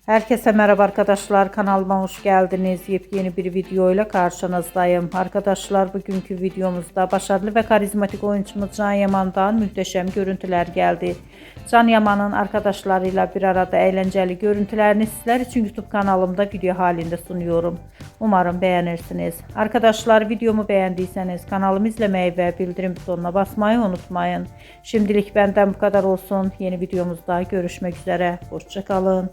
Herkese merhaba arkadaşlar, kanalıma hoş geldiniz. Yepyeni bir video ile karşınızdayım. Arkadaşlar, bugünkü videomuzda başarılı ve karizmatik oyuncumuz Can Yaman'dan muhteşem görüntüler geldi. Can Yaman'ın arkadaşlarıyla bir arada eğlenceli görüntülerini sizler için YouTube kanalımda video halinde sunuyorum. Umarım beğenirsiniz. Arkadaşlar, videomu beğendiyseniz kanalımı izlemeyi ve bildirim butonuna basmayı unutmayın. Şimdilik benden bu kadar olsun. Yeni videomuzda görüşmek üzere. Hoşça kalın.